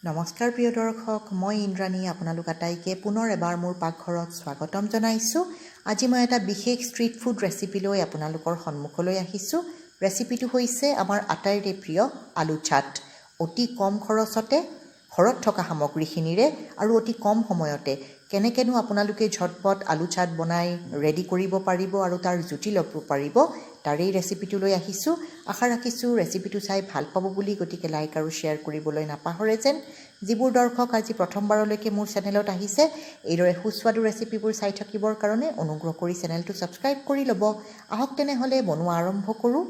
নমস্কাৰ প্ৰিয় দৰ্শক, মই ইন্দ্ৰাণী আপোনালোক আটাইকে পুনৰ এবাৰ মোৰ পাকঘৰত স্বাগতম জনাইছোঁ। আজি মই এটা বিশেষ ষ্ট্ৰীট ফুড ৰেচিপি লৈ আপোনালোকৰ সন্মুখলৈ আহিছোঁ। ৰেচিপিটো হৈছে আমাৰ আটাইৰে প্ৰিয় আলু চাট। অতি কম খৰচতে ঘৰত থকা সামগ্ৰীখিনিৰে আৰু অতি কম সময়তে কেনেকৈনো আপোনালোকে ঝটপট আলু চাট বনাই ৰেডি কৰিব পাৰিব আৰু তাৰ জুতি ল'ব পাৰিব, তাৰেই ৰেচিপিটো লৈ আহিছোঁ। আশা ৰাখিছোঁ ৰেচিপিটো চাই ভাল পাব বুলি, গতিকে লাইক আৰু শ্বেয়াৰ কৰিবলৈ নাপাহৰে যেন। যিবোৰ দৰ্শক আজি প্ৰথমবাৰলৈকে মোৰ চেনেলত আহিছে, এইদৰে সুস্বাদু ৰেচিপিবোৰ চাই থাকিবৰ কাৰণে অনুগ্ৰহ কৰি চেনেলটো ছাবস্ক্ৰাইব কৰি ল'ব। আহক তেনেহ'লে বনোৱা আৰম্ভ কৰোঁ।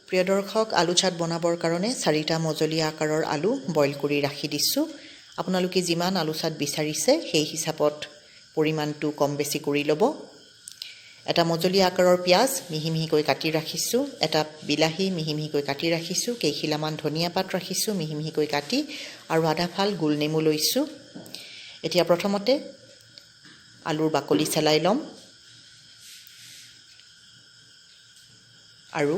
প্ৰিয় দৰ্শক, আলু চাট বনাবৰ কাৰণে 4টা মজলীয়া আকাৰৰ আলু বইল কৰি ৰাখি দিছোঁ। আপোনালোকে যিমান আলু চাট বিচাৰিছে সেই হিচাপত পৰিমাণটো কম বেছি কৰি ল'ব। এটা মজলীয়া আকাৰৰ পিঁয়াজ মিহি মিহিকৈ কাটি ৰাখিছোঁ, এটা বিলাহী মিহি মিহিকৈ কাটি ৰাখিছোঁ, কেইখিলামান ধনিয়া পাত ৰাখিছোঁ মিহি মিহিকৈ কাটি, আৰু আধা ফাল গোল নেমু লৈছোঁ। এতিয়া প্ৰথমতে আলুৰ বাকলি চেলাই ল'ম আৰু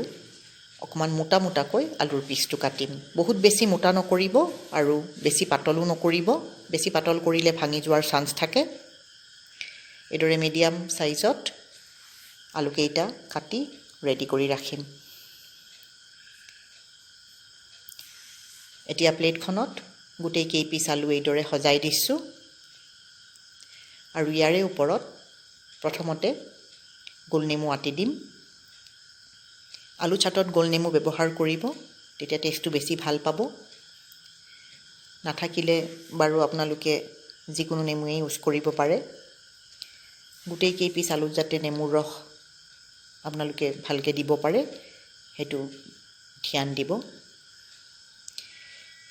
অকণমান মোটা মোটাকৈ আলুৰ পিচটো কাটিম। বহুত বেছি মোটা নকৰিব আৰু বেছি পাতলো নকৰিব, বেছি পাতল কৰিলে ভাঙি যোৱাৰ চান্স থাকে। এইদৰে মিডিয়াম চাইজত আলুকেইটা কাটি ৰেডি কৰি ৰাখিম। এতিয়া প্লেটখনত গোটেই কেইপিচ আলু এইদৰে সজাই দিছোঁ আৰু ইয়াৰে ওপৰত প্ৰথমতে গোলনেমু আটি দিম। আলু চাটত গোলনেমু ব্যৱহাৰ কৰিব, তেতিয়া টেষ্টটো বেছি ভাল পাব। নাথাকিলে বাৰু আপোনালোকে যিকোনো নেমুৱেই ইউজ কৰিব পাৰে। গোটেই কেইপিচ আলুত যাতে নেমুৰ ৰস আপোনালোকে ভালকৈ দিব পাৰে, সেইটো ধ্যান দিব।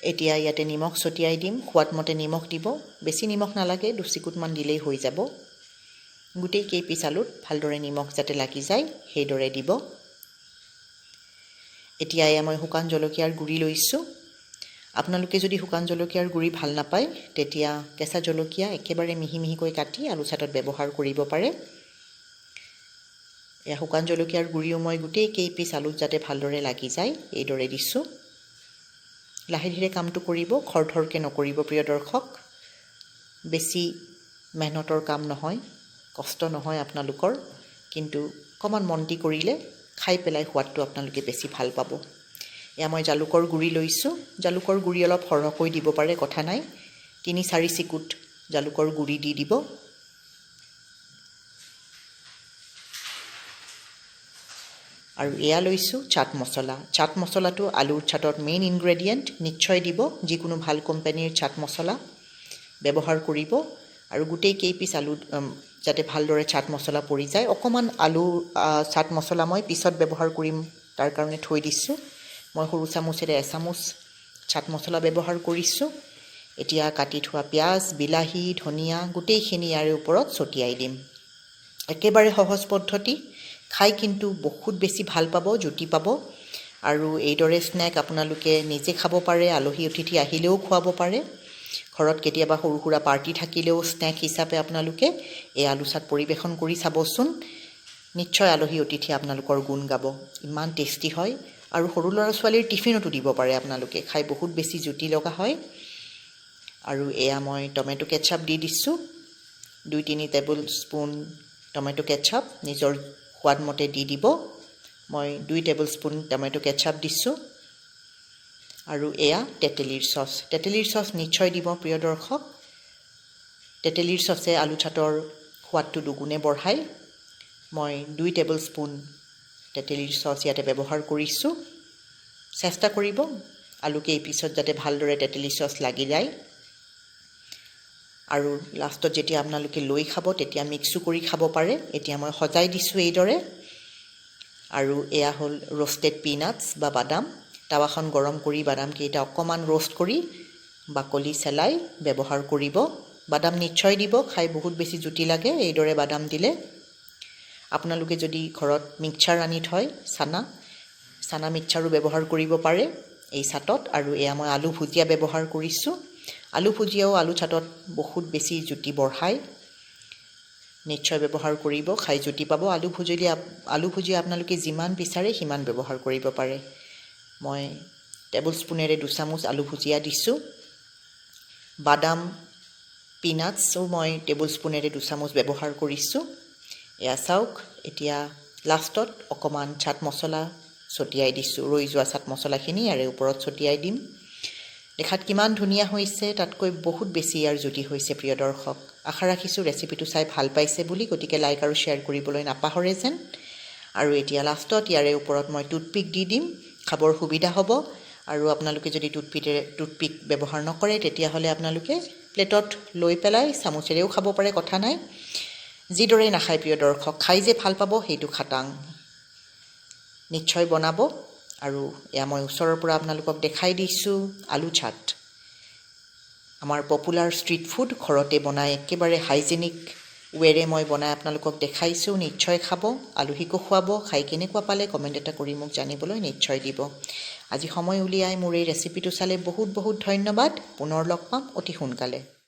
এতিয়া ইয়াতে নিমখ ছটিয়াই দিম, সোৱাদমতে নিমখ দিব। বেছি নিমখ নালাগে, 2 চিকুটমান দিলেই হৈ যাব। গোটেই কেইপিচ আলুত ভালদৰে নিমখ যাতে লাগি যায় সেইদৰে দিব। এতিয়া এয়া মই শুকান জলকীয়াৰ গুড়ি লৈছোঁ। আপোনালোকে যদি শুকান জলকীয়াৰ গুড়ি ভাল নাপায়, তেতিয়া কেঁচা জলকীয়া একেবাৰে মিহি মিহিকৈ কাটি আলু চাটত ব্যৱহাৰ কৰিব পাৰে। এয়া শুকান জলকীয়াৰ গুড়িও মই গোটেই কেইপিচ আলুত যাতে ভালদৰে লাগি যায় এইদৰে দিছোঁ। লাহে ধীৰে কামটো কৰিব, খৰধৰকৈ নকৰিব প্ৰিয় দৰ্শক। বেছি মেহনতৰ কাম নহয়, কষ্ট নহয় আপোনালোকৰ, কিন্তু অকণমান মন দি কৰিলে খাই পেলাই সোৱাদটো আপোনালোকে বেছি ভাল পাব। এয়া মই জালুকৰ গুড়ি লৈছোঁ। জালুকৰ গুড়ি অলপ সৰহকৈ দিব পাৰে, কথা নাই। 3-4 চিকুট জালুকৰ গুড়ি দি দিব। আৰু এয়া লৈছোঁ চাট মছলা। চাট মছলাটো আলুৰ চাটত মেইন ইনগ্ৰেডিয়েণ্ট, নিশ্চয় দিব। যিকোনো ভাল কোম্পানীৰ চাট মছলা ব্যৱহাৰ কৰিব। আৰু গোটেই কেইপিচ আলু যাতে ভালদৰে চাট মছলা পৰি যায়। অকণমান আলু চাট মছলা মই পিছত ব্যৱহাৰ কৰিম, তাৰ কাৰণে থৈ দিছোঁ। মই সৰু চামুচেৰে 1 চামুচ চাট মছলা ব্যৱহাৰ কৰিছোঁ। এতিয়া কাটি থোৱা পিঁয়াজ, বিলাহী, ধনিয়া গোটেইখিনি ইয়াৰে ওপৰত ছটিয়াই দিম। একেবাৰে সহজ পদ্ধতি, খাই কিন্তু বহুত বেছি ভাল পাব, জুতি পাব। আৰু এইদৰে স্নেক আপোনালোকে নিজে খাব পাৰে, আলহী অতিথি আহিলেও খুৱাব পাৰে। ঘৰত কেতিয়াবা সৰু সুৰা পাৰ্টি থাকিলেও স্নেক হিচাপে আপোনালোকে এই আলু চাট পৰিৱেশন কৰি চাবচোন। নিশ্চয় আলহী অতিথি আপোনালোকৰ গুণ গাব। ইমান টেষ্টি হয়, আৰু সৰু ল'ৰা ছোৱালীৰ টিফিনতো দিব পাৰে আপোনালোকে, খাই বহুত বেছি জুতি লগা হয়। আৰু এয়া মই টমেটো কেটচাপ দি দিছোঁ। 2-3 টেবুল স্পুন টমেটো কেটচাপ নিজৰ সোৱাদমতে দি দিব। মই 2 টেবুল স্পুন টমেটো কেটচাপ দিছোঁ। আৰু এয়া তেঁতেলীৰ চচ। তেঁতেলীৰ চচ নিশ্চয় দিব প্ৰিয় দৰ্শক। তেঁতেলীৰ চচে আলু চাটৰ সোৱাদটো দুগুণে বঢ়ায়। মই 2 টেবুল স্পুন তেঁতেলীৰ চচ ইয়াতে ব্যৱহাৰ কৰিছোঁ। চেষ্টা কৰিব আলু কেইপিচত যাতে ভালদৰে তেঁতেলী চচ লাগি যায়। আৰু লাষ্টত যেতিয়া আপোনালোকে লৈ খাব, তেতিয়া মিক্সো কৰি খাব পাৰে। এতিয়া মই সজাই দিছোঁ এইদৰে। আৰু এয়া হ'ল ৰোষ্টেড পিনাটছ বা বাদাম। টাৱাখন গৰম কৰি বাদামকেইটা অকণমান ৰোষ্ট কৰি বাকলি চেলাই ব্যৱহাৰ কৰিব। বাদাম নিশ্চয় দিব, খাই বহুত বেছি জুতি লাগে এইদৰে বাদাম দিলে। আপোনালোকে যদি ঘৰত মিক্সাৰ আনি থয়, চানা মিক্সাৰো ব্যৱহাৰ কৰিব পাৰে এই চাটত। আৰু এয়া মই আলু ভুজিয়া ব্যৱহাৰ কৰিছোঁ। আলু ভুজিয়াও আলু চাটত বহুত বেছি জুতি বঢ়ায়। নিশ্চয় ব্যৱহাৰ কৰিব, খাই জুতি পাব। আলু ভুজিয়া আপোনালোকে যিমান বিচাৰে সিমান ব্যৱহাৰ কৰিব পাৰে। মই টেবুল স্পুনেৰে 2 চামুচ আলু ভুজিয়া দিছোঁ। বাদাম পিনাটছো মই টেবুল স্পুনেৰে 2 চামুচ ব্যৱহাৰ কৰিছোঁ। এয়া চাওক, এতিয়া লাষ্টত অকণমান চাট মছলা ছটিয়াই দিছোঁ। ৰৈ যোৱা চাট মছলাখিনি ইয়াৰে ওপৰত ছটিয়াই দিম। দেখাত কিমান ধুনীয়া হৈছে, তাতকৈ বহুত বেছি ইয়াৰ জুতি হৈছে প্ৰিয় দৰ্শক। আশা ৰাখিছোঁ ৰেচিপিটো চাই ভাল পাইছে বুলি, গতিকে লাইক আৰু শ্বেয়াৰ কৰিবলৈ নাপাহৰে যেন। আৰু এতিয়া লাষ্টত ইয়াৰে ওপৰত মই টুথপিক দি দিম, খাবৰ সুবিধা হ'ব। আৰু আপোনালোকে যদি টুথপিক ব্যৱহাৰ নকৰে তেতিয়াহ'লে আপোনালোকে প্লেটত লৈ পেলাই চামুচেৰেও খাব পাৰে, কথা নাই। যিদৰেই নাখায় প্ৰিয় দৰ্শক, খাই যে ভাল পাব সেইটো খাটাং। নিশ্চয় বনাব। আৰু এয়া মই ওচৰৰ পৰা আপোনালোকক দেখাই দিছোঁ আলু চাট। আমাৰ পপুলাৰ ষ্ট্ৰীট ফুড, ঘৰতে বনাই একেবাৰে হাইজেনিক ৱেৰে মই বনাই আপোনালোকক দেখাইছোঁ। নিশ্চয় খাব, আলহীকো খুৱাব। খাই কেনেকুৱা পালে কমেণ্ট এটা কৰি মোক জানিবলৈ নিশ্চয় দিব। আজি সময় উলিয়াই মোৰ এই ৰেচিপিটো চালে বহুত বহুত ধন্যবাদ। পুনৰ লগ পাম অতি সোনকালে।